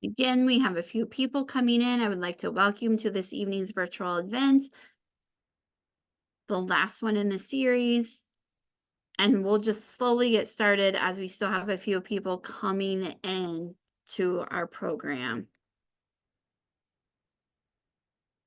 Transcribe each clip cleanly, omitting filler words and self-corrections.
Again, we have a few people coming in. I would like to welcome you to this evening's virtual event, the last one in the series. And we'll just slowly get started as we still have a few people coming in to our program.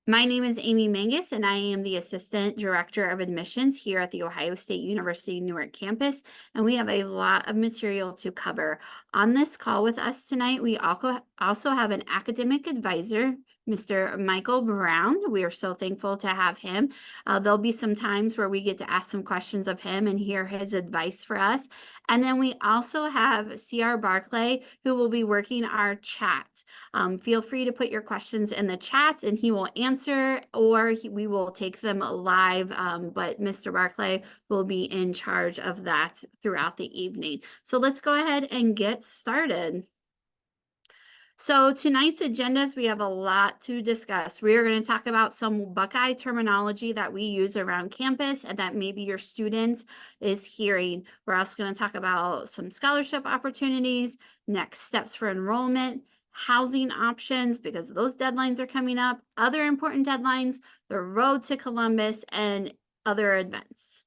My name is Amy Mangus, and I am the Assistant Director of Admissions here at the Ohio State University-Newark campus, and we have a lot of material to cover. On this call with us tonight, we also have an academic advisor, Mr. Michael Brown. We are so thankful to have him. There'll be some times where we get to ask some questions of him and hear his advice for us. And then we also have C.R. Barclay, who will be working our chat. Feel free to put your questions in the chat and he will answer, or we will take them live, but Mr. Barclay will be in charge of that throughout the evening. So let's go ahead and get started. So tonight's agendas, we have a lot to discuss. We are going to talk about some Buckeye terminology that we use around campus and that maybe your student is hearing. We're also going to talk about some scholarship opportunities, next steps for enrollment, housing options, because those deadlines are coming up, other important deadlines, the road to Columbus, and other events.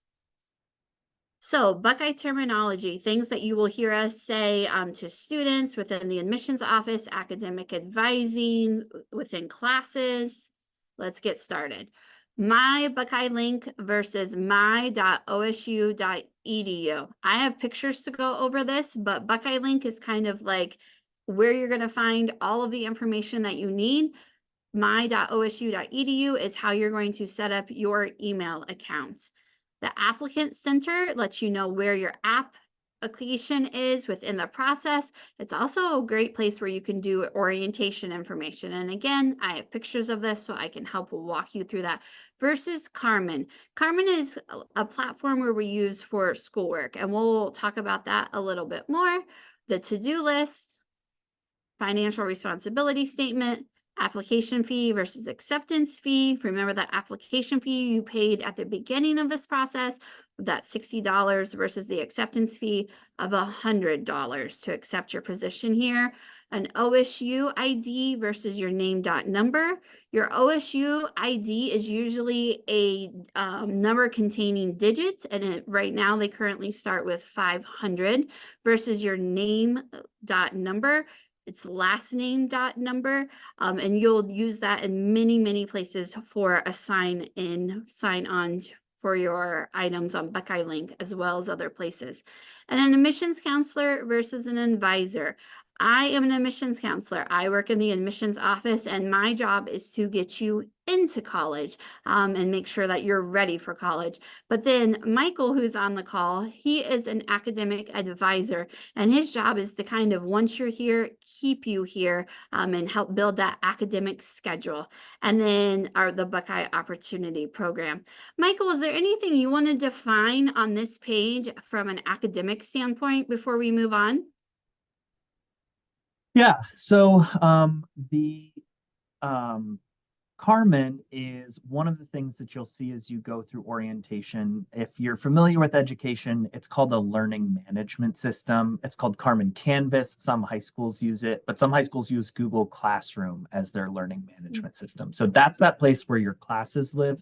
So Buckeye terminology, things that you will hear us say to students within the admissions office, academic advising, within classes. Let's get started. My Buckeye link versus my.osu.edu. I have pictures to go over this, but Buckeye link is kind of like where you're going to find all of the information that you need. My.osu.edu is how you're going to set up your email account. The Applicant Center lets you know where your application is within the process. It's also a great place where you can do orientation information. And again, I have pictures of this so I can help walk you through that. Versus Carmen. Carmen is a platform where we use for schoolwork, and we'll talk about that a little bit more. The to-do list, financial responsibility statement, application fee versus acceptance fee. Remember that application fee you paid at the beginning of this process, that $60 versus the acceptance fee of $100 to accept your position here. An OSU ID versus your name.number. Your OSU ID is usually a number containing digits, and right now they currently start with 500 versus your name.number. It's last name number, and you'll use that in many places for a sign on for your items on Buckeye Link, as well as other places. And an admissions counselor versus an advisor. I am an admissions counselor. I work in the admissions office, and my job is to get you into college and make sure that you're ready for college. But then Michael, who's on the call, he is an academic advisor, and his job is to kind of, once you're here, keep you here and help build that academic schedule. And then the Buckeye Opportunity Program. Michael, is there anything you want to define on this page from an academic standpoint before we move on? Yeah, so the Carmen is one of the things that you'll see as you go through orientation. If you're familiar with education, it's called a learning management system. It's called Carmen Canvas. Some high schools use it, but some high schools use Google Classroom as their learning management system. So that's that place where your classes live.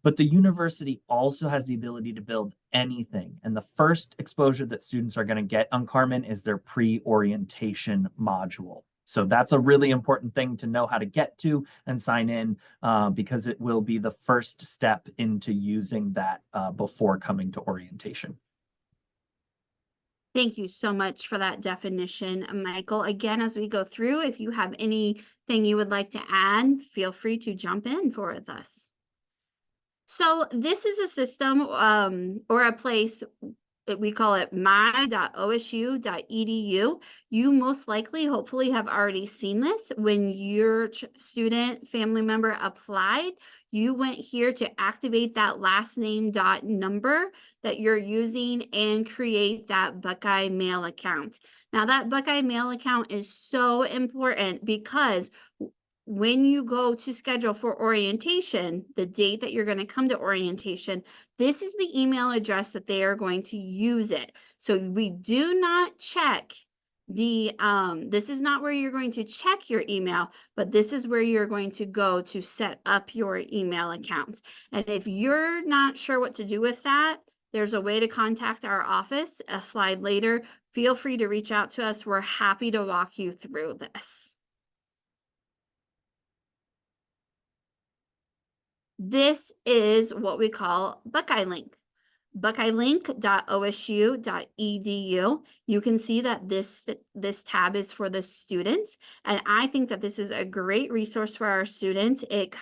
But the university also has the ability to build anything. And the first exposure that students are going to get on Carmen is their pre-orientation module. So that's a really important thing to know how to get to and sign in because it will be the first step into using that before coming to orientation. Thank you so much for that definition, Michael. Again, as we go through, if you have anything you would like to add, feel free to jump in for us. So this is a system or a place, we call it my.osu.edu. You most likely, hopefully, have already seen this. When your student, family member applied, you went here to activate that last name number that you're using and create that Buckeye Mail account. Now, that Buckeye Mail account is so important because when you go to schedule for orientation, the date that you're going to come to orientation, this is the email address that they are going to use it. So we do not check This is not where you're going to check your email, but this is where you're going to go to set up your email account. And if you're not sure what to do with that, there's a way to contact our office, a slide later. Feel free to reach out to us. We're happy to walk you through this. This is what we call Buckeye Link. buckeyelink.osu.edu. You can see that this tab is for the students, and I think that this is a great resource for our students. It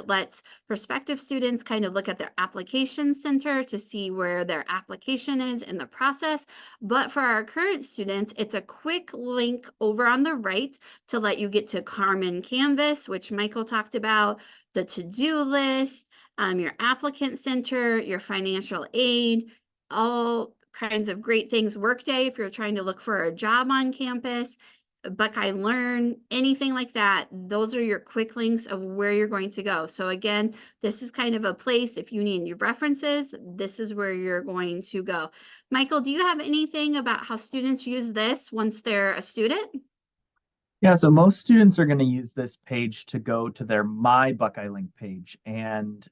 lets prospective students kind of look at their application center to see where their application is in the process. But for our current students, it's a quick link over on the right to let you get to Carmen Canvas, which Michael talked about, the to-do list, your applicant center, your financial aid, all kinds of great things. Workday, if you're trying to look for a job on campus, Buckeye Learn, anything like that. Those are your quick links of where you're going to go. So again, this is kind of a place, if you need your references, this is where you're going to go. Michael, do you have anything about how students use this once they're a student? Yeah, so most students are going to use this page to go to their My Buckeye Link page. And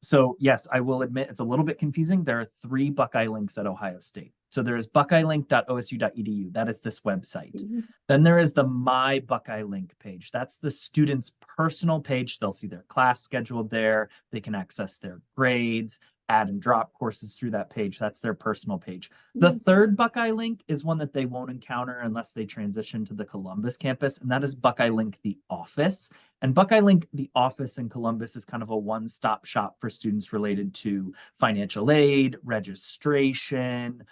so yes, I will admit it's a little bit confusing. There are 3 Buckeye links at Ohio State. So there is buckeyelink.osu.edu. That is this website. Mhm. Then there is the My Buckeye Link page. That's the student's personal page. They'll see their class scheduled there. They can access their grades, add and drop courses through that page. That's their personal page. The third Buckeye Link is one that they won't encounter unless they transition to the Columbus campus, and that is Buckeye Link the Office. And Buckeye Link the Office in Columbus is kind of a one-stop shop for students related to financial aid, registration,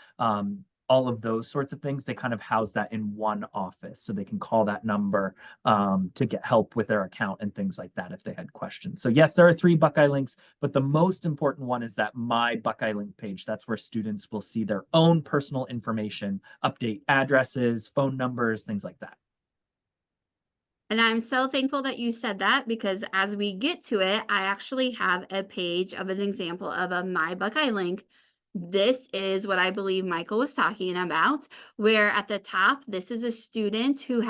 all of those sorts of things. They kind of house that in one office, so they can call that number to get help with their account and things like that if they had questions. So yes, there are 3 Buckeye links, but the most important one is that My Buckeye Link page. That's where students will see their own personal information, update addresses, phone numbers, things like that. And I'm so thankful that you said that, because as we get to it, I actually have a page of an example of a My Buckeye link. This is what I believe Michael was talking about, where at the top, this is a student who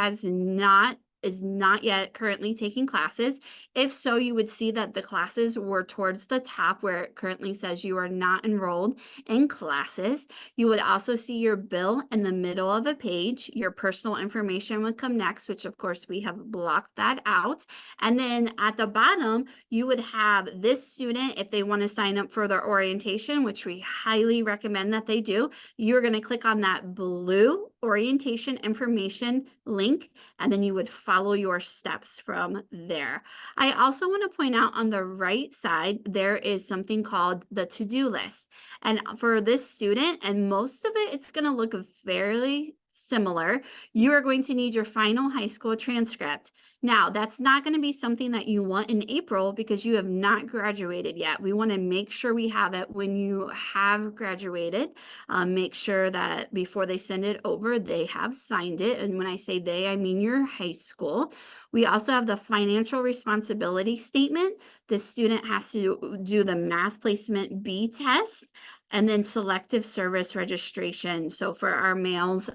is not yet currently taking classes. If so, you would see that the classes were towards the top where it currently says you are not enrolled in classes. You would also see your bill in the middle of a page. Your personal information would come next, which of course we have blocked that out. And then at the bottom, you would have this student, if they want to sign up for their orientation, which we highly recommend that they do, you're going to click on that blue orientation information link, and then you would follow your steps from there. I also want to point out on the right side, there is something called the to-do list. And for this student, and most of it, it's going to look fairly similar. You are going to need your final high school transcript. Now, that's not going to be something that you want in April because you have not graduated yet. We want to make sure we have it when you have graduated. Make sure that before they send it over, they have signed it. And when I say they, I mean your high school. We also have the financial responsibility statement. The student has to do the math placement B test, and then selective service registration. So for our males,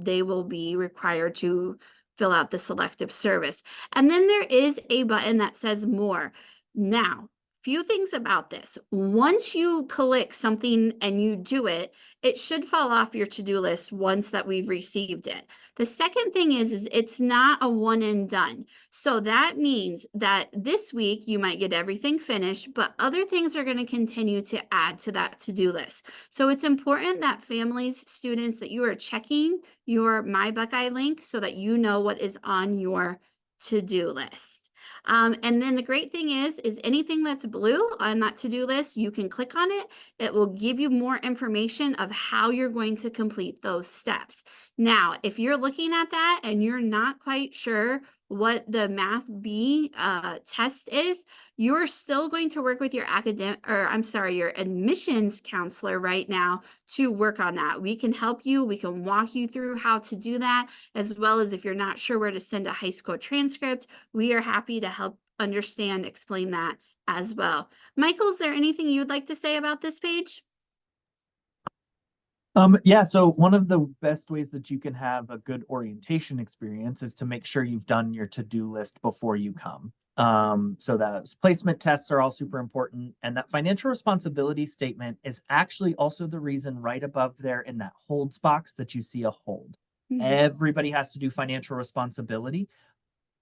they will be required to fill out the selective service. And then there is a button that says more. Now, few things about this. Once you click something and you do it, it should fall off your to-do list once that we've received it. The second thing is it's not a one and done. So that means that this week you might get everything finished, but other things are going to continue to add to that to-do list. So it's important that families, students, that you are checking your My Buckeye link so that you know what is on your to-do list. And then the great thing is anything that's blue on that to-do list, you can click on it. It will give you more information of how you're going to complete those steps. Now, if you're looking at that and you're not quite sure what the Math B test is, you're still going to work with your your admissions counselor right now to work on that. We can help you. We can walk you through how to do that, as well as if you're not sure where to send a high school transcript, we are happy to help explain that as well. Michael, is there anything you would like to say about this page? Yeah, so one of the best ways that you can have a good orientation experience is to make sure you've done your to-do list before you come. So that placement tests are all super important. And that financial responsibility statement is actually also the reason right above there in that holds box that you see a hold. Mhm. Everybody has to do financial responsibility.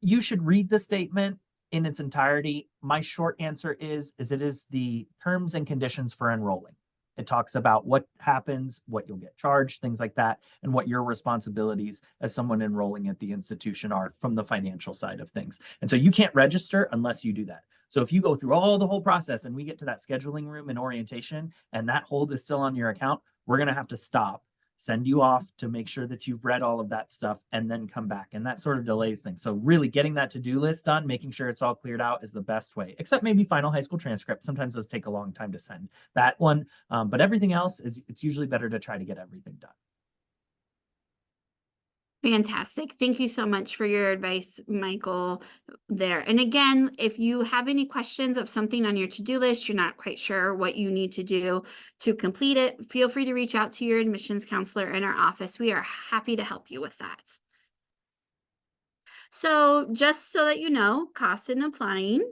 You should read the statement in its entirety. My short answer is it is the terms and conditions for enrolling. It talks about what happens, what you'll get charged, things like that, and what your responsibilities as someone enrolling at the institution are from the financial side of things. And so you can't register unless you do that. So if you go through all the whole process and we get to that scheduling room in orientation and that hold is still on your account, we're going to have to stop, send you off to make sure that you've read all of that stuff and then come back. And that sort of delays things. So really getting that to-do list done, making sure it's all cleared out is the best way, except maybe final high school transcript. Sometimes those take a long time to send that one. But everything else is, it's usually better to try to get everything done. Fantastic. Thank you so much for your advice, Michael, there. And again, if you have any questions of something on your to-do list, you're not quite sure what you need to do to complete it, feel free to reach out to your admissions counselor in our office. We are happy to help you with that. So just so that you know, costs in applying.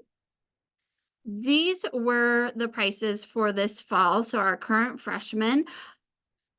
These were the prices for this fall. So our current freshmen,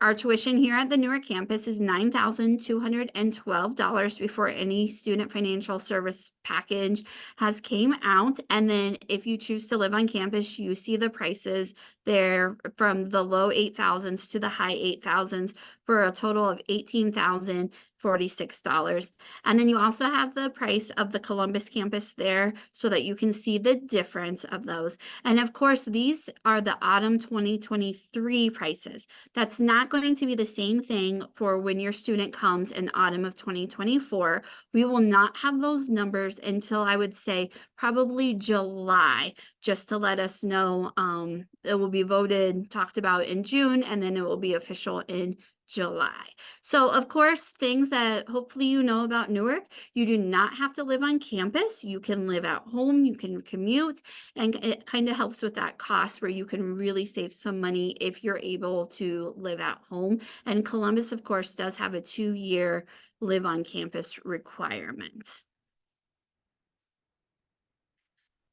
our tuition here at the Newark campus is $9,212 before any student financial service package has came out. And then if you choose to live on campus, you see the prices there from the low 8,000s to the high 8,000s for a total of $18,046. And then you also have the price of the Columbus campus there so that you can see the difference of those. And of course, these are the autumn 2023 prices. That's not going to be the same thing for when your student comes in autumn of 2024. We will not have those numbers until I would say probably July, just to let us know. It will be voted, talked about in June, and then it will be official in July. So of course, things that hopefully you know about Newark, you do not have to live on campus. You can live at home, you can commute, and it kind of helps with that cost where you can really save some money if you're able to live at home. And Columbus, of course, does have a 2-year live on campus requirement.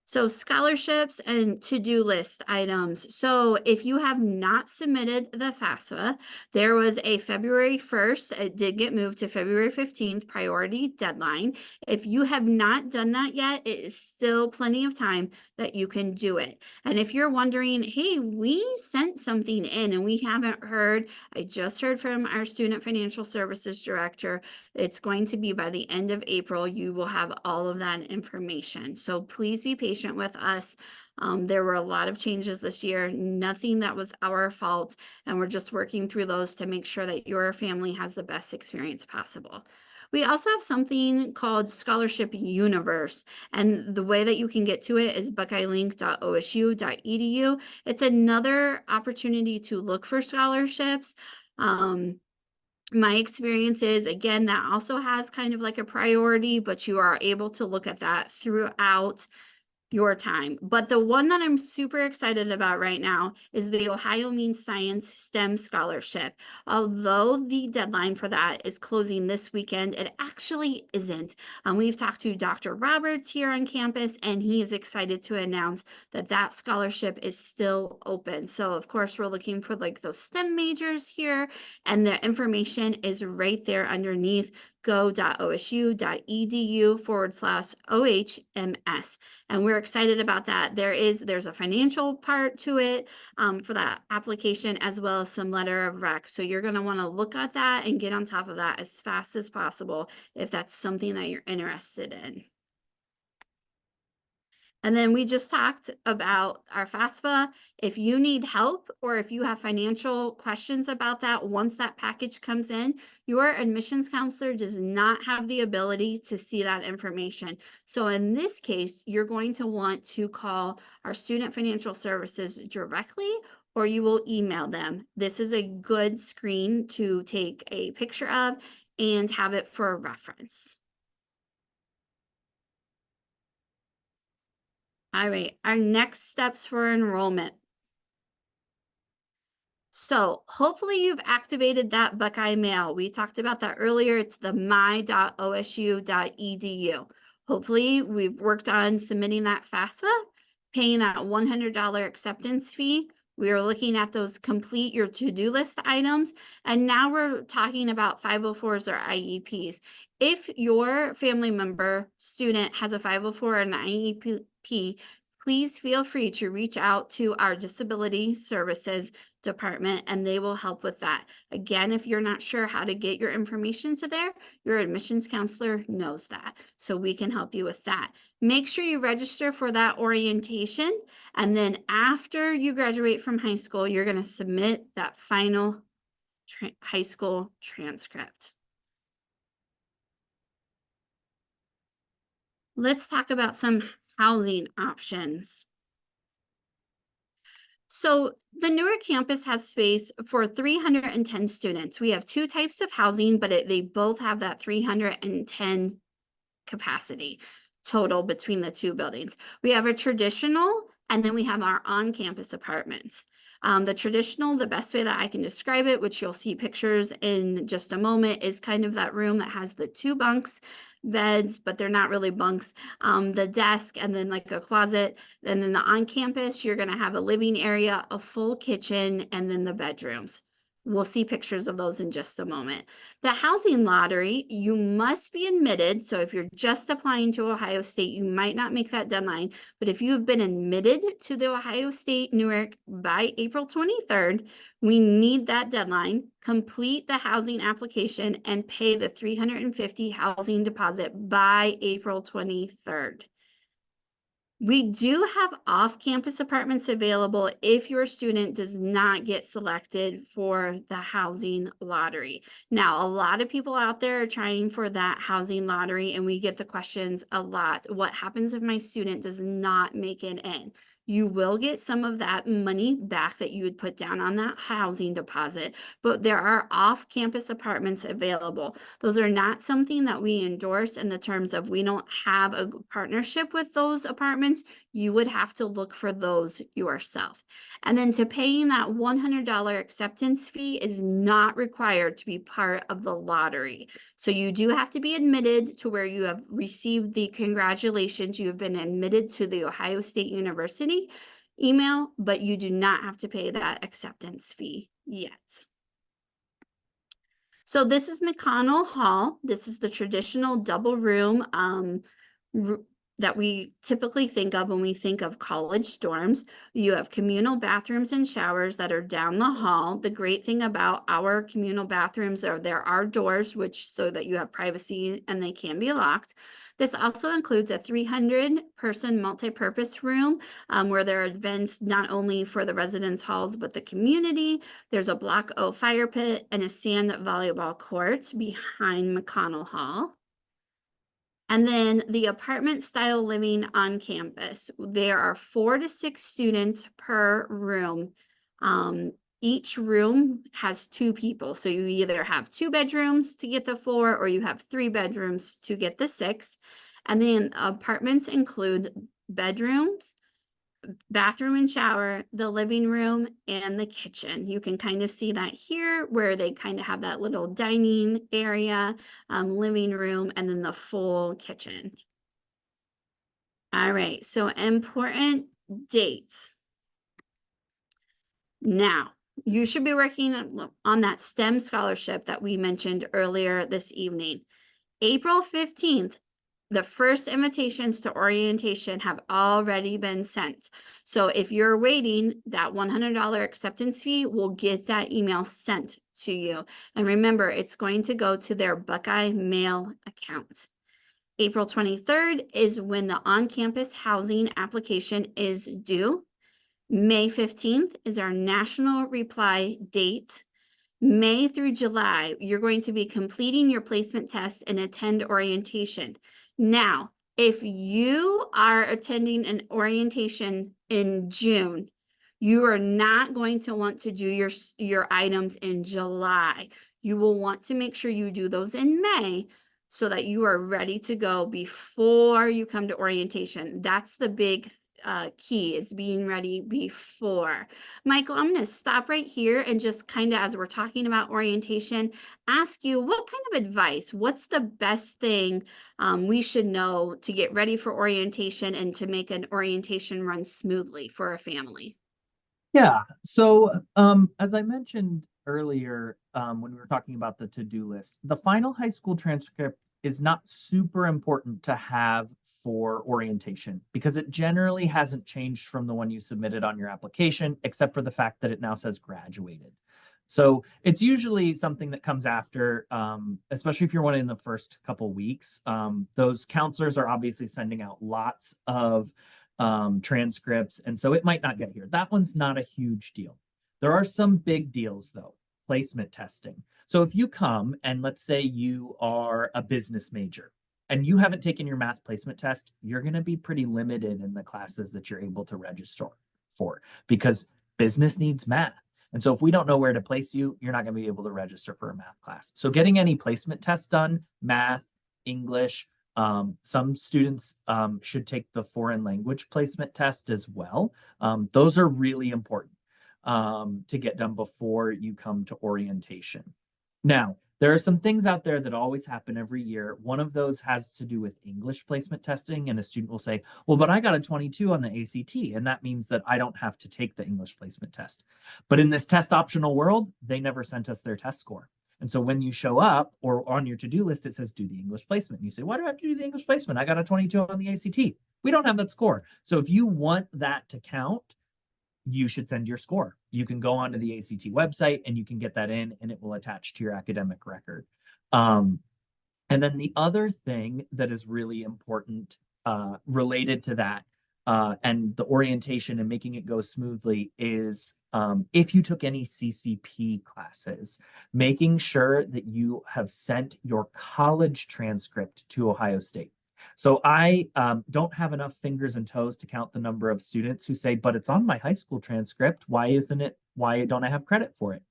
So scholarships and to-do list items. So if you have not submitted the FAFSA, there was a February 1st, it did get moved to February 15th priority deadline. If you have not done that yet, it is still plenty of time that you can do it. And if you're wondering, hey, we sent something in and we haven't heard, I just heard from our student financial services director, it's going to be by the end of April, you will have all of that information. So please be patient with us. There were a lot of changes this year, nothing that was our fault, and we're just working through those to make sure that your family has the best experience possible. We also have something called Scholarship Universe, and the way that you can get to it is buckeyelink.osu.edu. It's another opportunity to look for scholarships. My experience is, again, that also has kind of like a priority, but you are able to look at that throughout your time. But the one that I'm super excited about right now is the Ohio Means Science STEM Scholarship. Although the deadline for that is closing this weekend, it actually isn't. We've talked to Dr. Roberts here on campus, and he is excited to announce that that scholarship is still open. So of course, we're looking for like those STEM majors here, and the information is right there underneath go.osu.edu/OHMS. And we're excited about that. There's a financial part to it for that application, as well as some letter of rec. So you're going to want to look at that and get on top of that as fast as possible if that's something that you're interested in. And then we just talked about our FAFSA. If you need help or if you have financial questions about that, once that package comes in, your admissions counselor does not have the ability to see that information. So in this case, you're going to want to call our student financial services directly, or you will email them. This is a good screen to take a picture of and have it for reference. All right, our next steps for enrollment. So hopefully you've activated that Buckeye Mail. We talked about that earlier. It's the my.osu.edu. Hopefully we've worked on submitting that FAFSA, paying that $100 acceptance fee. We are looking at those complete your to-do list items. And now we're talking about 504s or IEPs. If your family member, student has a 504 or an IEP, please feel free to reach out to our disability services department and they will help with that. Again, if you're not sure how to get your information to there, your admissions counselor knows that. So we can help you with that. Make sure you register for that orientation. And then after you graduate from high school, you're going to submit that final high school transcript. Let's talk about some housing options. So the Newark campus has space for 310 students. We have two types of housing, but they both have that 310 capacity total between the two buildings. We have a traditional, and then we have our on-campus apartments. The traditional, the best way that I can describe it, which you'll see pictures in just a moment, is kind of that room that has the two bunks, beds, but they're not really bunks, the desk, and then like a closet. And then the on-campus, you're gonna have a living area, a full kitchen, and then the bedrooms. We'll see pictures of those in just a moment. The housing lottery, you must be admitted. So if you're just applying to Ohio State, you might not make that deadline. But if you have been admitted to the Ohio State Newark by April 23rd, we need that deadline. Complete the housing application and pay the $350 housing deposit by April 23rd. We do have off-campus apartments available if your student does not get selected for the housing lottery. Now, a lot of people out there are trying for that housing lottery, and we get the questions a lot. What happens if my student does not make it in? You will get some of that money back that you would put down on that housing deposit, but there are off-campus apartments available. Those are not something that we endorse in the terms of we don't have a partnership with those apartments. You would have to look for those yourself. And then to paying that $100 acceptance fee is not required to be part of the lottery. So you do have to be admitted to where you have received the congratulations, you have been admitted to the Ohio State University email, but you do not have to pay that acceptance fee yet. So this is McConnell Hall. This is the traditional double room that we typically think of when we think of college dorms. You have communal bathrooms and showers that are down the hall. The great thing about our communal bathrooms are there are doors, which so that you have privacy and they can be locked. This also includes a 300-person multi-purpose room where there are events not only for the residence halls, but the community. There's a Block O fire pit and a sand volleyball court behind McConnell Hall. And then the apartment style living on campus. There are 4 to 6 students per room. Each room has 2 people. So you either have 2 bedrooms to get the 4 or you have 3 bedrooms to get the 6. And then apartments include bedrooms, bathroom and shower, the living room, and the kitchen. You can kind of see that here where they kind of have that little dining area, living room, and then the full kitchen. All right, so important dates. Now, you should be working on that STEM scholarship that we mentioned earlier this evening. April 15th, the first invitations to orientation have already been sent. So if you're waiting, that $100 acceptance fee will get that email sent to you. And remember, it's going to go to their Buckeye Mail account. April 23rd is when the on-campus housing application is due. May 15th is our national reply date. May through July, you're going to be completing your placement test and attend orientation. Now, if you are attending an orientation in June, you are not going to want to do your items in July. You will want to make sure you do those in May so that you are ready to go before you come to orientation. That's the big key, is being ready before. Michael, I'm going to stop right here and just kind of, as we're talking about orientation, ask you what kind of advice, what's the best thing we should know to get ready for orientation and to make an orientation run smoothly for a family? Yeah. So, as I mentioned earlier, when we were talking about the to-do list, the final high school transcript is not super important to have for orientation because it generally hasn't changed from the one you submitted on your application, except for the fact that it now says graduated. So it's usually something that comes after, especially if you're one in the first couple weeks. Those counselors are obviously sending out lots of transcripts, and so it might not get here. That one's not a huge deal. There are some big deals though. Placement testing. So if you come and let's say you are a business major and you haven't taken your math placement test, you're going to be pretty limited in the classes that you're able to register for because business needs math. And so if we don't know where to place you, you're not going to be able to register for a math class. So getting any placement tests done, math, English, some students should take the foreign language placement test as well. Those are really important to get done before you come to orientation. Now, there are some things out there that always happen every year. One of those has to do with English placement testing, and a student will say, well, but I got a 22 on the ACT, and that means that I don't have to take the English placement test. But in this test optional world, they never sent us their test score. And so when you show up or on your to-do list, it says do the English placement. And you say, why do I have to do the English placement? I got a 22 on the ACT. We don't have that score. So if you want that to count, you should send your score. You can go onto the ACT website and you can get that in and it will attach to your academic record. And then the other thing that is really important related to that and the orientation and making it go smoothly is if you took any CCP classes, making sure that you have sent your college transcript to Ohio State. So I don't have enough fingers and toes to count the number of students who say, but it's on my high school transcript. Why isn't it? Why don't I have credit for it?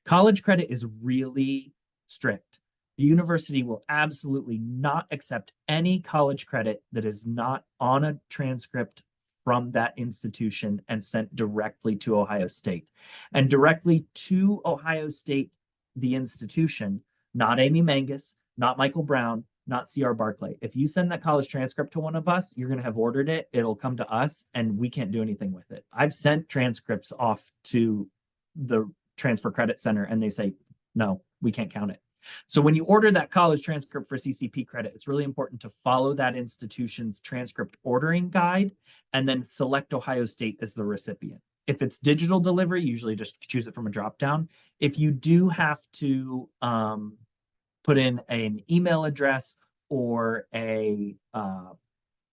College credit is really strict. The university will absolutely not accept any college credit that is not on a transcript from that institution and sent directly to Ohio State. And directly to Ohio State, the institution, not Amy Mangus, not Michael Brown, not C.R. Barclay. If you send that college transcript to one of us, you're going to have ordered it. It'll come to us and we can't do anything with it. I've sent transcripts off to the transfer credit center and they say, no, we can't count it. So when you order that college transcript for CCP credit, it's really important to follow that institution's transcript ordering guide and then select Ohio State as the recipient. If it's digital delivery, usually just choose it from a dropdown. If you do have to put in an email address or a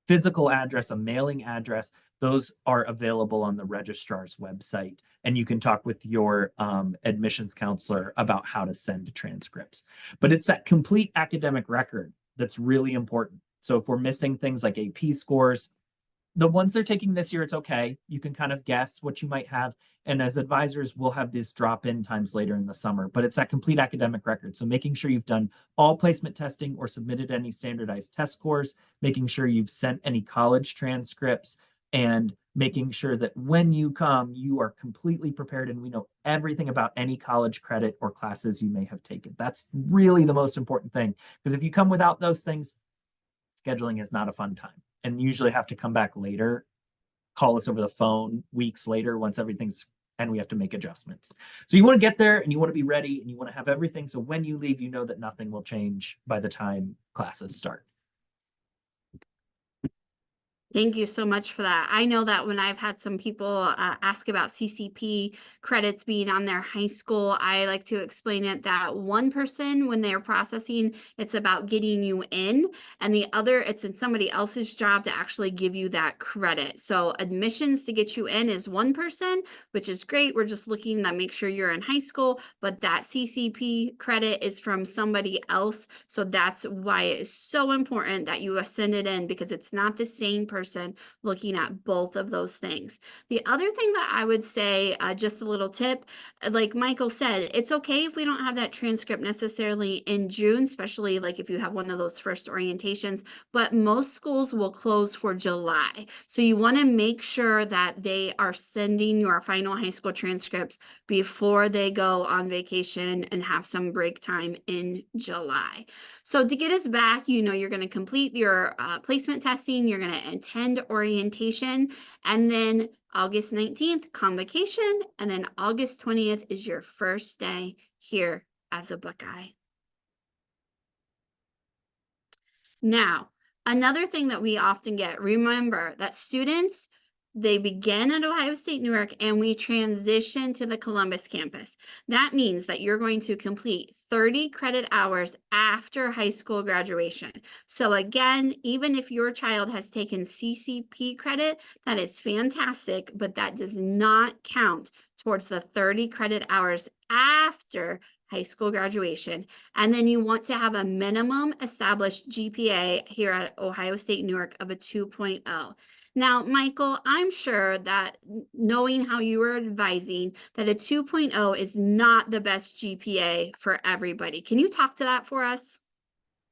physical address, a mailing address, those are available on the registrar's website. And you can talk with your admissions counselor about how to send transcripts. But it's that complete academic record that's really important. So if we're missing things like AP scores, the ones they're taking this year, it's okay. You can kind of guess what you might have. And as advisors, we'll have these drop-in times later in the summer, but it's that complete academic record. So making sure you've done all placement testing or submitted any standardized test scores, making sure you've sent any college transcripts, and making sure that when you come, you are completely prepared and we know everything about any college credit or classes you may have taken. That's really the most important thing, because if you come without those things, scheduling is not a fun time. And usually have to come back later, call us over the phone weeks later once everything's, and we have to make adjustments. So you want to get there and you want to be ready and you want to have everything. So when you leave, you know that nothing will change by the time classes start. Thank you so much for that. I know that when I've had some people ask about CCP credits being on their high school, I like to explain it that one person, when they're processing, it's about getting you in, and the other, it's in somebody else's job to actually give you that credit. So admissions to get you in is one person, which is great. We're just looking to make sure you're in high school, but that CCP credit is from somebody else. So that's why it is so important that you send it in, because it's not the same person person looking at both of those things. The other thing that I would say, just a little tip, like Michael said, it's okay if we don't have that transcript necessarily in June, especially like if you have one of those first orientations, but most schools will close for July. So you want to make sure that they are sending your final high school transcripts before they go on vacation and have some break time in July. So to get us back, you're going to complete your placement testing, you're going to attend orientation, and then August 19th, convocation, and then August 20th is your first day here as a Buckeye. Now, another thing that we often get, remember that students, they begin at Ohio State-Newark and we transition to the Columbus campus. That means that you're going to complete 30 credit hours after high school graduation. So again, even if your child has taken CCP credit, that is fantastic, but that does not count towards the 30 credit hours after high school graduation. And then you want to have a minimum established GPA here at Ohio State-Newark of a 2.0. Now, Michael, I'm sure that knowing how you were advising that a 2.0 is not the best GPA for everybody. Can you talk to that for us?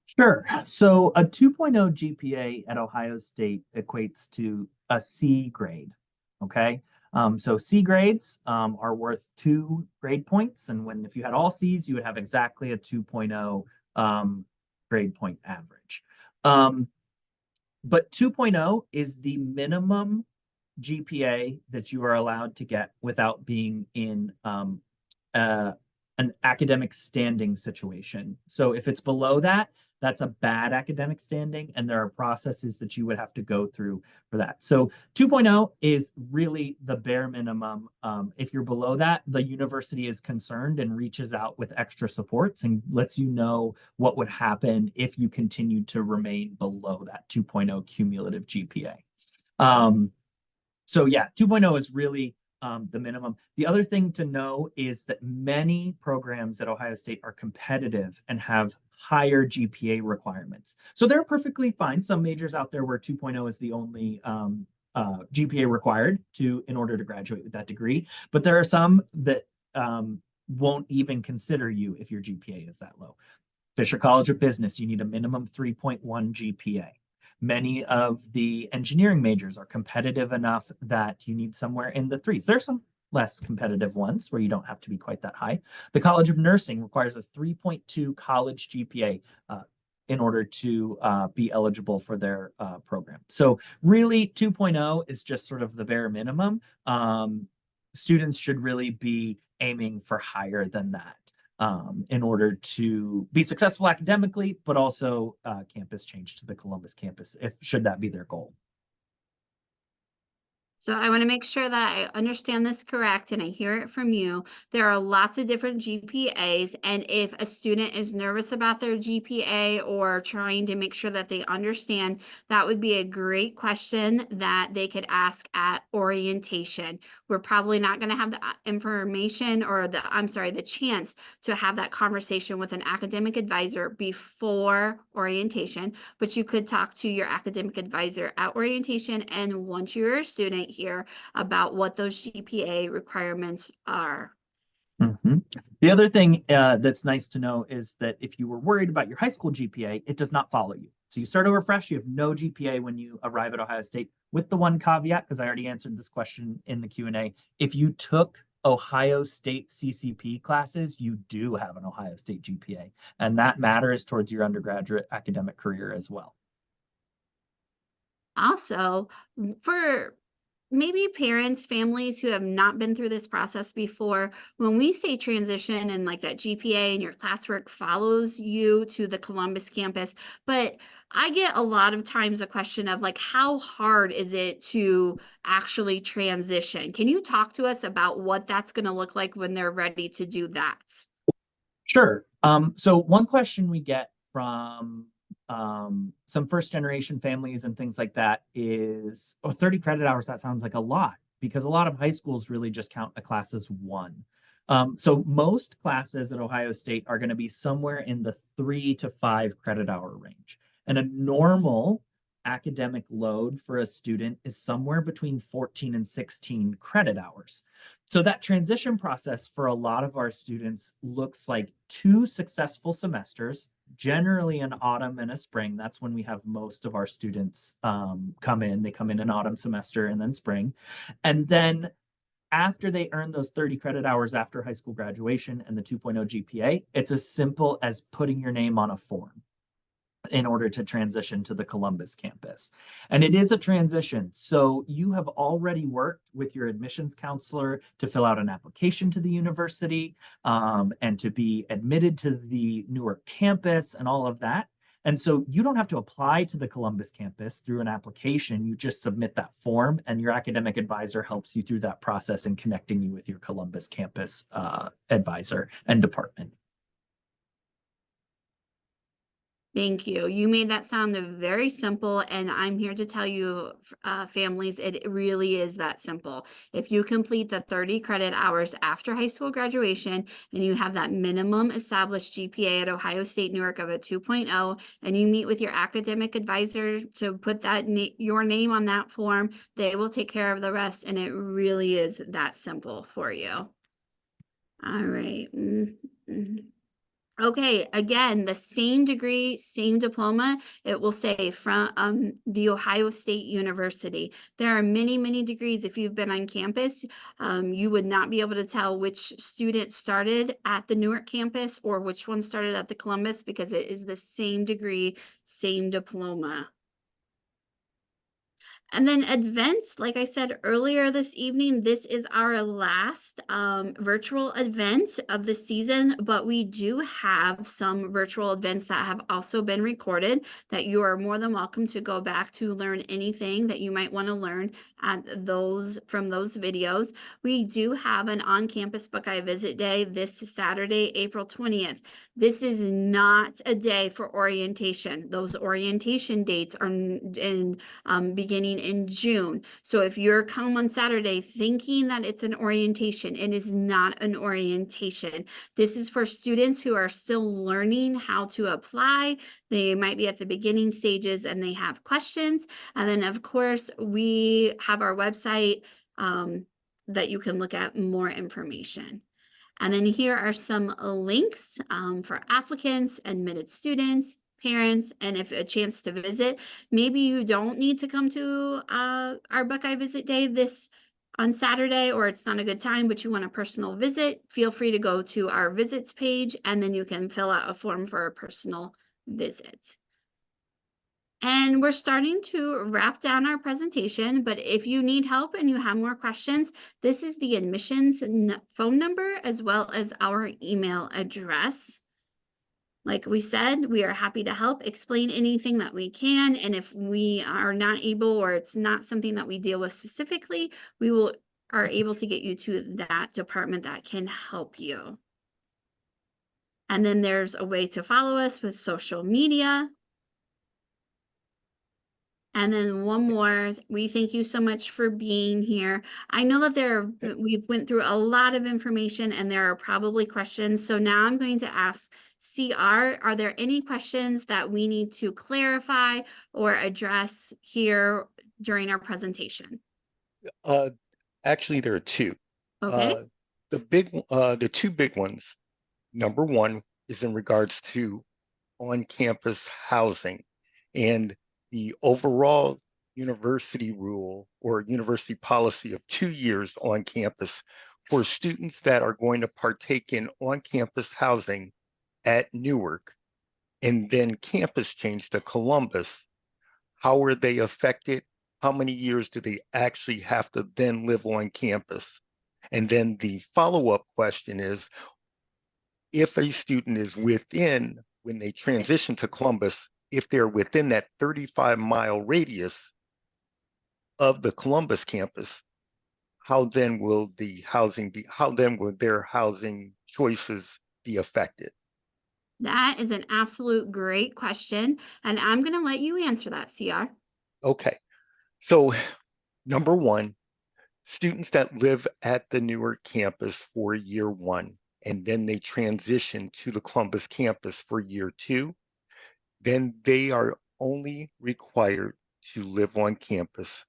Sure. So a 2.0 GPA at Ohio State equates to a C grade. Okay. So C grades are worth 2 grade points. And if you had all C's, you would have exactly a 2.0 grade point average. But 2.0 is the minimum GPA that you are allowed to get without being in an academic standing situation. So if it's below that, that's a bad academic standing, and there are processes that you would have to go through for that. So 2.0 is really the bare minimum. If you're below that, the university is concerned and reaches out with extra supports and lets you know what would happen if you continued to remain below that 2.0 cumulative GPA. So yeah, 2.0 is really the minimum. The other thing to know is that many programs at Ohio State are competitive and have higher GPA requirements. So they're perfectly fine. Some majors out there where 2.0 is the only GPA required in order to graduate with that degree. But there are some that won't even consider you if your GPA is that low. Fisher College of Business, you need a minimum 3.1 GPA. Many of the engineering majors are competitive enough that you need somewhere in the threes. There's some less competitive ones where you don't have to be quite that high. The College of Nursing requires a 3.2 college GPA in order to be eligible for their program. So really 2.0 is just sort of the bare minimum. Students should really be aiming for higher than that. In order to be successful academically, but also campus change to the Columbus campus, should that be their goal. So I want to make sure that I understand this correct and I hear it from you. There are lots of different GPAs, and if a student is nervous about their GPA or trying to make sure that they understand, that would be a great question that they could ask at orientation. We're probably not going to have the information or the chance to have that conversation with an academic advisor before orientation, but you could talk to your academic advisor at orientation and once you're a student here about what those GPA requirements are. Mm-hmm. The other thing that's nice to know is that if you were worried about your high school GPA, it does not follow you. So you start over fresh, you have no GPA when you arrive at Ohio State, with the one caveat, because I already answered this question in the Q&A. If you took Ohio State CCP classes, you do have an Ohio State GPA, and that matters towards your undergraduate academic career as well. Also, for maybe parents, families who have not been through this process before, when we say transition and like that GPA and your classwork follows you to the Columbus campus, but I get a lot of times a question of like, how hard is it to actually transition? Can you talk to us about what that's going to look like when they're ready to do that? Sure. So one question we get from some first generation families and things like that is, 30 credit hours, that sounds like a lot, because a lot of high schools really just count a class as one. So most classes at Ohio State are going to be somewhere in the 3 to 5 credit hour range. And a normal academic load for a student is somewhere between 14 and 16 credit hours. So that transition process for a lot of our students looks like 2 successful semesters, generally an autumn and a spring. That's when we have most of our students come in. They come in an autumn semester and then spring. And then after they earn those 30 credit hours after high school graduation and the 2.0 GPA, it's as simple as putting your name on a form in order to transition to the Columbus campus. And it is a transition. So you have already worked with your admissions counselor to fill out an application to the university and to be admitted to the Newark campus and all of that. And so you don't have to apply to the Columbus campus through an application. You just submit that form, and your academic advisor helps you through that process and connecting you with your Columbus campus advisor and department. Thank you. You made that sound very simple, and I'm here to tell you, families, it really is that simple. If you complete the 30 credit hours after high school graduation and you have that minimum established GPA at Ohio State Newark of a 2.0, and you meet with your academic advisor to put that your name on that form, they will take care of the rest, and it really is that simple for you. All right. Okay, again, the same degree, same diploma, it will say from the Ohio State University. There are many, many degrees. If you've been on campus, you would not be able to tell which student started at the Newark campus or which one started at the Columbus, because it is the same degree, same diploma. And then events, like I said earlier this evening, this is our last virtual event of the season, but we do have some virtual events that have also been recorded that you are more than welcome to go back to learn anything that you might want to learn at from those videos. We do have an on-campus Buckeye Visit Day this Saturday, April 20th. This is not a day for orientation. Those orientation dates are beginning in June. So if you're come on Saturday thinking that it's an orientation, it is not an orientation. This is for students who are still learning how to apply. They might be at the beginning stages and they have questions. And then of course, we have our website that you can look at more information. And then here are some links for applicants, admitted students, parents, and if a chance to visit. Maybe you don't need to come to our Buckeye Visit Day this on Saturday, or it's not a good time, but you want a personal visit, feel free to go to our visits page, and then you can fill out a form for a personal visit. And we're starting to wrap down our presentation, but if you need help and you have more questions, this is the admissions phone number as well as our email address. Like we said, we are happy to help explain anything that we can. And if we are not able, or it's not something that we deal with specifically, we are able to get you to that department that can help you. And then there's a way to follow us with social media. And then one more, we thank you so much for being here. I know that we've went through a lot of information and there are probably questions. So now I'm going to ask CR, are there any questions that we need to clarify or address here during our presentation? Actually, there are two. Okay. The two big ones. Number one is in regards to on-campus housing and the overall university rule or university policy of 2 years on campus for students that are going to partake in on-campus housing at Newark and then campus change to Columbus. How are they affected? How many years do they actually have to then live on campus? And then the follow-up question is, if a student is within, when they transition to Columbus, if they're within that 35-mile radius of the Columbus campus, how then will their housing choices be affected? That is an absolute great question. And I'm going to let you answer that, CR. Okay, so number one, students that live at the Newark campus for year one, and then they transition to the Columbus campus for year two, then they are only required to live on campus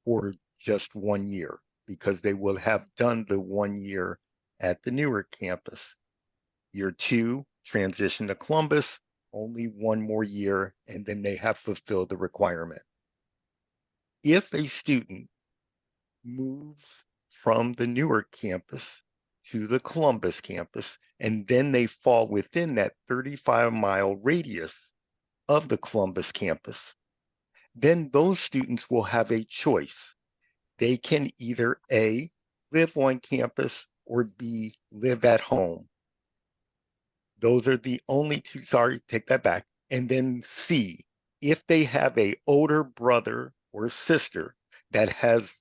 for just 1 year, because they will have done the 1 year at the Newark campus. Year 2, transition to Columbus, only 1 more year, and then they have fulfilled the requirement. If a student moves from the Newark campus to the Columbus campus, and then they fall within that 35-mile radius of the Columbus campus, then those students will have a choice. They can either A, live on campus, or B, live at home. Those are the only two, sorry, take that back. And then C, if they have a older brother or sister that has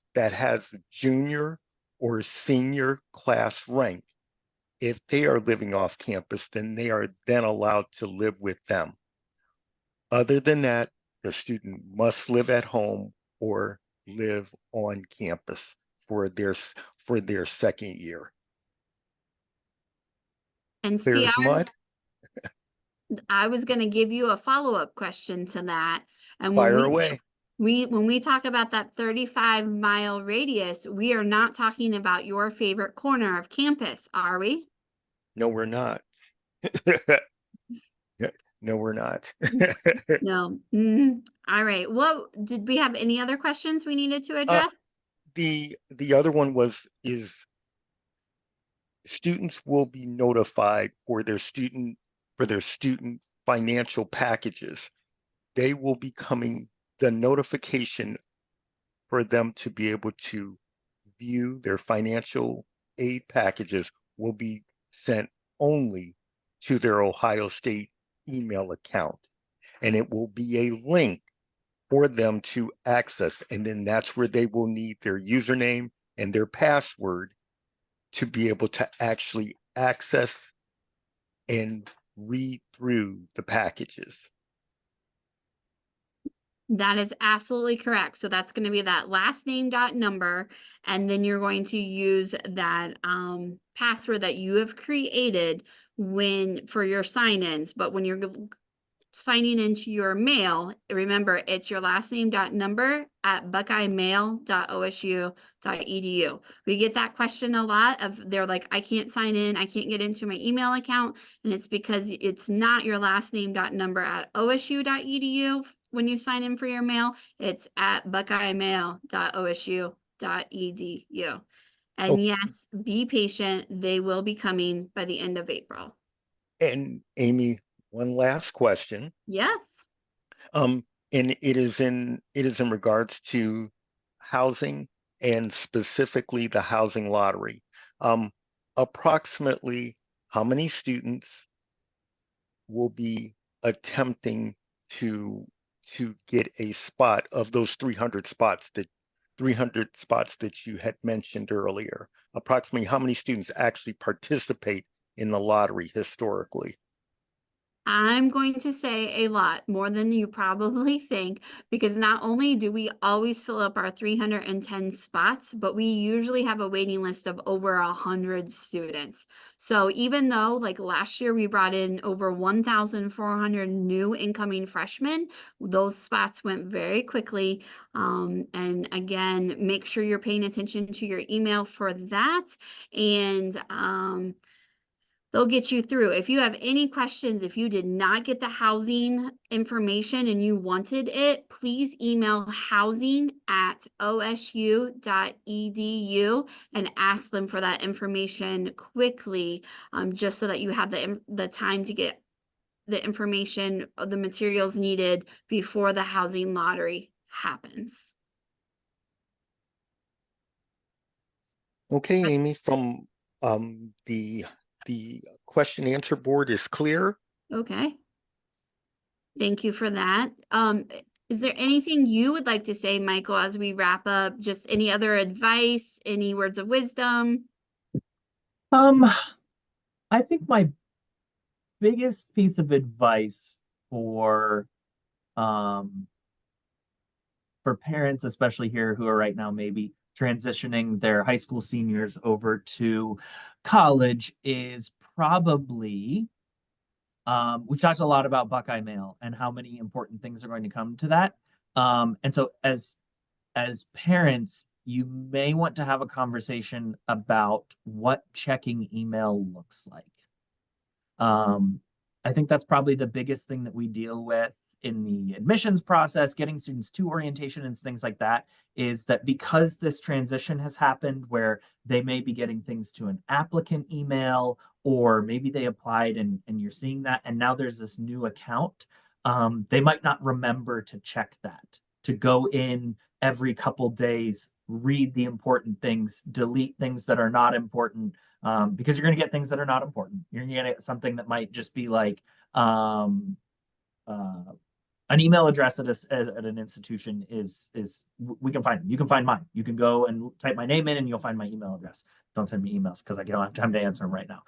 junior or senior class rank, if they are living off campus, then they are then allowed to live with them. Other than that, the student must live at home or live on campus for their second year. And Clear see, as mud? I was going to give you a follow-up question to that. And Fire away. when we talk about that 35-mile radius, we are not talking about your favorite corner of campus, are we? No, we're not. No, we're not. No. All right. Well, did we have any other questions we needed to address? The other one is students will be notified for their student financial packages. They will be coming, the notification for them to be able to view their financial aid packages will be sent only to their Ohio State email account. And it will be a link for them to access. And then that's where they will need their username and their password to be able to actually access and read through the packages. That is absolutely correct. So that's going to be that last name dot number, and then you're going to use that password that you have created for your sign-ins. But when you're signing into your mail, remember it's your last name dot number at buckeyemail.osu.edu. We get that question a lot of, they're like, I can't sign in, I can't get into my email account, and it's because it's not your last name dot number at osu.edu. When you sign in for your mail, it's at buckeyemail.osu.edu. And Okay. yes, be patient. They will be coming by the end of April. And Amy, one last question. Yes. And it is in regards to housing, and specifically the housing lottery. Approximately how many students will be attempting to get a spot of those 300 spots that you had mentioned earlier? Approximately how many students actually participate in the lottery historically? I'm going to say a lot more than you probably think, because not only do we always fill up our 310 spots, but we usually have a waiting list of over 100 students. So even though like last year we brought in over 1,400 new incoming freshmen, those spots went very quickly. And again, make sure you're paying attention to your email for that. And they'll get you through. If you have any questions, if you did not get the housing information and you wanted it, please email housing@osu.edu and ask them for that information quickly, just so that you have the time to get the information, the materials needed before the housing lottery happens. Okay, Amy, from the question answer board is clear. Okay. Thank you for that. Is there anything you would like to say, Michael, as we wrap up? Just any other advice, any words of wisdom? I think my biggest piece of advice um for parents, especially here who are right now maybe transitioning their high school seniors over to college, is probably we've talked a lot about Buckeye Mail and how many important things are going to come to that. And so as parents, you may want to have a conversation about what checking email looks like. I think that's probably the biggest thing that we deal with in the admissions process, getting students to orientation and things like that, is that because this transition has happened where they may be getting things to an applicant email, or maybe they applied and you're seeing that, and now there's this new account, they might not remember to check that, to go in every couple days, read the important things, delete things that are not important, because you're going to get things that are not important. You're going to get something that might just be like an email address at an institution is we can find them. You can find mine. You can go and type my name in and you'll find my email address. Don't send me emails because I don't have time to answer them right now.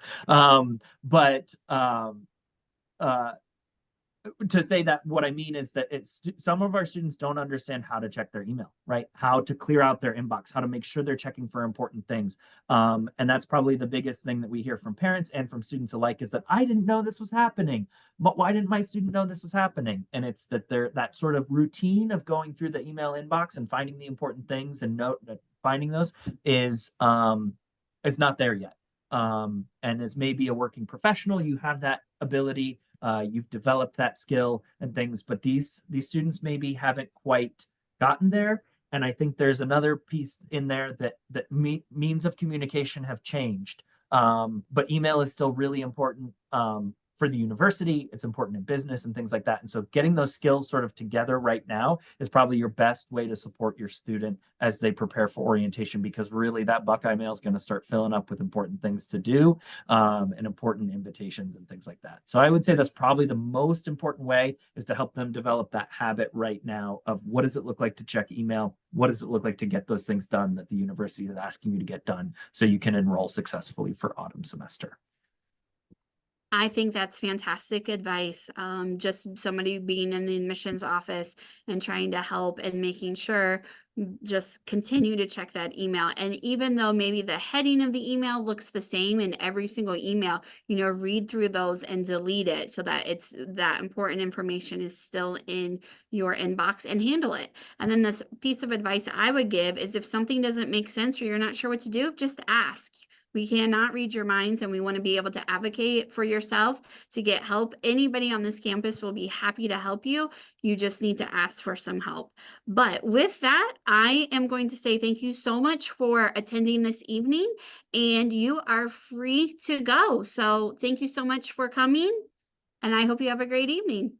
To say that, what I mean is that it's some of our students don't understand how to check their email, right? How to clear out their inbox, how to make sure they're checking for important things. And that's probably the biggest thing that we hear from parents and from students alike, is that I didn't know this was happening. But why didn't my student know this was happening? And it's that that sort of routine of going through the email inbox and finding the important things and finding those is not there yet. And as maybe a working professional, you have that ability. You've developed that skill and things, but these students maybe haven't quite gotten there. And I think there's another piece in there that means of communication have changed. But email is still really important for the university. It's important in business and things like that. And so getting those skills sort of together right now is probably your best way to support your student as they prepare for orientation, because really that Buckeye mail is going to start filling up with important things to do and important invitations and things like that. So I would say that's probably the most important way, is to help them develop that habit right now of what does it look like to check email? What does it look like to get those things done that the university is asking you to get done so you can enroll successfully for autumn semester? I think that's fantastic advice. Just somebody being in the admissions office and trying to help and making sure, just continue to check that email. And even though maybe the heading of the email looks the same in every single email, read through those and delete it so that it's that important information is still in your inbox, and handle it. And then this piece of advice I would give is, if something doesn't make sense or you're not sure what to do, just ask. We cannot read your minds, and we want to be able to advocate for yourself to get help. Anybody on this campus will be happy to help you. You just need to ask for some help. But with that, I am going to say thank you so much for attending this evening, and you are free to go. So thank you so much for coming, and I hope you have a great evening.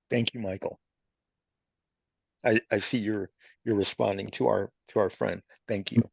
Thank you, Michael. I see you're responding to our friend. Thank you.